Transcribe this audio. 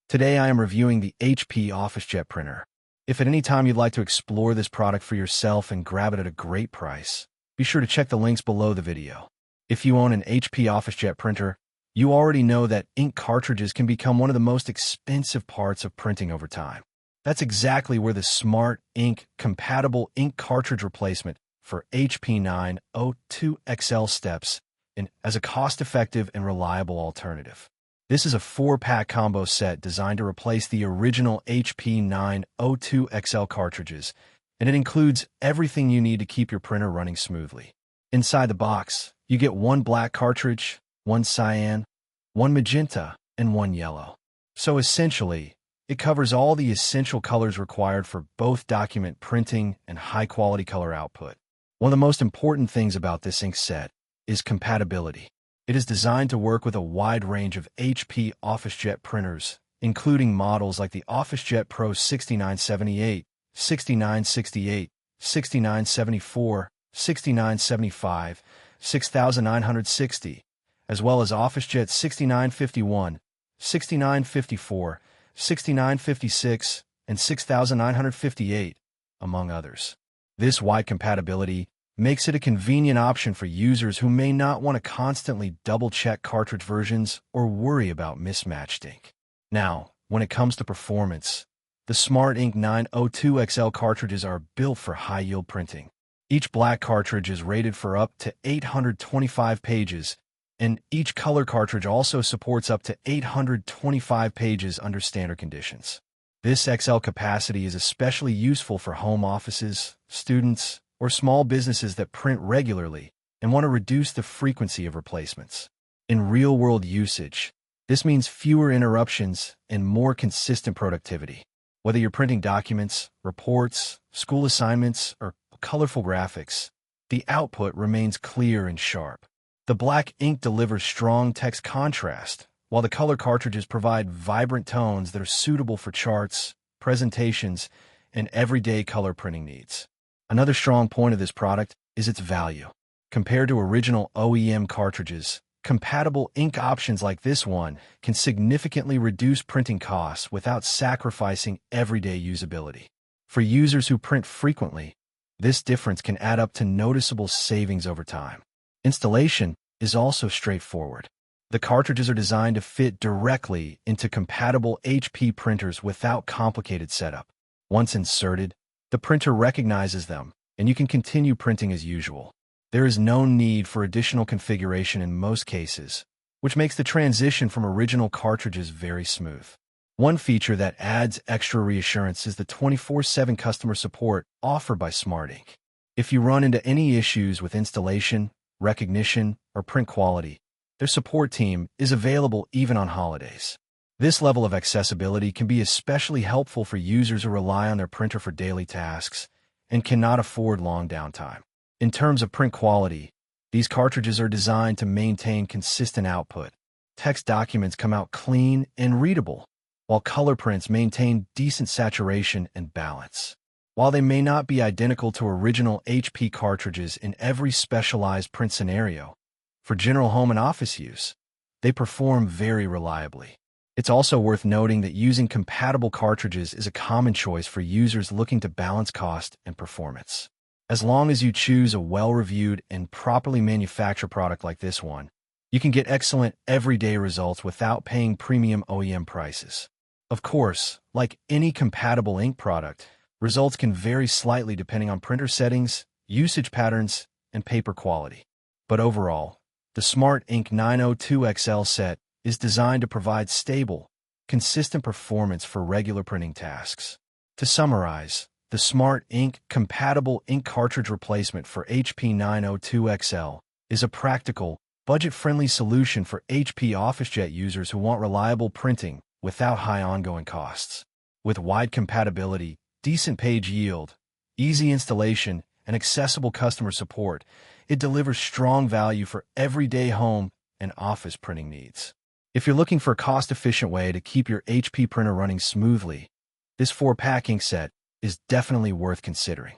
Today I am reviewing the HP OfficeJet printer. If at any time you'd like to explore this product for yourself and grab it at a great price, be sure to check the links below the video. If you own an HP OfficeJet printer, you already know that ink cartridges can become one of the most expensive parts of printing over time. That's exactly where the Smart Ink compatible ink cartridge replacement for HP 902 XL steps in as a cost-effective and reliable alternative. This is a 4-pack combo set designed to replace the original HP 902 XL cartridges, and it includes everything you need to keep your printer running smoothly. Inside the box, you get one black cartridge, one cyan, one magenta, and one yellow. So essentially, it covers all the essential colors required for both document printing and high-quality color output. One of the most important things about this ink set is compatibility. It is designed to work with a wide range of HP OfficeJet printers, including models like the OfficeJet Pro 6978, 6968, 6974, 6975, 6960, as well as OfficeJet 6951, 6954, 6956, and 6958, among others. This wide compatibility makes it a convenient option for users who may not want to constantly double-check cartridge versions or worry about mismatched ink. Now, when it comes to performance, the Smart Ink 902 XL cartridges are built for high-yield printing. Each black cartridge is rated for up to 825 pages, and each color cartridge also supports up to 825 pages under standard conditions. This XL capacity is especially useful for home offices, students, or small businesses that print regularly and want to reduce the frequency of replacements. In real-world usage, this means fewer interruptions and more consistent productivity. Whether you're printing documents, reports, school assignments, or colorful graphics, the output remains clear and sharp. The black ink delivers strong text contrast, while the color cartridges provide vibrant tones that are suitable for charts, presentations, and everyday color printing needs. Another strong point of this product is its value. Compared to original OEM cartridges, compatible ink options like this one can significantly reduce printing costs without sacrificing everyday usability. For users who print frequently, this difference can add up to noticeable savings over time. Installation is also straightforward. The cartridges are designed to fit directly into compatible HP printers without complicated setup. Once inserted, the printer recognizes them, and you can continue printing as usual. There is no need for additional configuration in most cases, which makes the transition from original cartridges very smooth. One feature that adds extra reassurance is the 24/7 customer support offered by Smart Ink. If you run into any issues with installation, recognition, or print quality, their support team is available even on holidays. This level of accessibility can be especially helpful for users who rely on their printer for daily tasks and cannot afford long downtime. In terms of print quality, these cartridges are designed to maintain consistent output. Text documents come out clean and readable, while color prints maintain decent saturation and balance. While they may not be identical to original HP cartridges in every specialized print scenario, for general home and office use, they perform very reliably. It's also worth noting that using compatible cartridges is a common choice for users looking to balance cost and performance. As long as you choose a well-reviewed and properly manufactured product like this one, you can get excellent everyday results without paying premium OEM prices. Of course, like any compatible ink product, results can vary slightly depending on printer settings, usage patterns, and paper quality. But overall, the Smart Ink 902 XL set is designed to provide stable, consistent performance for regular printing tasks. To summarize, the Smart Ink compatible ink cartridge replacement for HP 902 XL is a practical, budget-friendly solution for HP OfficeJet users who want reliable printing without high ongoing costs. With wide compatibility, decent page yield, easy installation, and accessible customer support, it delivers strong value for everyday home and office printing needs. If you're looking for a cost-efficient way to keep your HP printer running smoothly, this 4-pack ink set is definitely worth considering.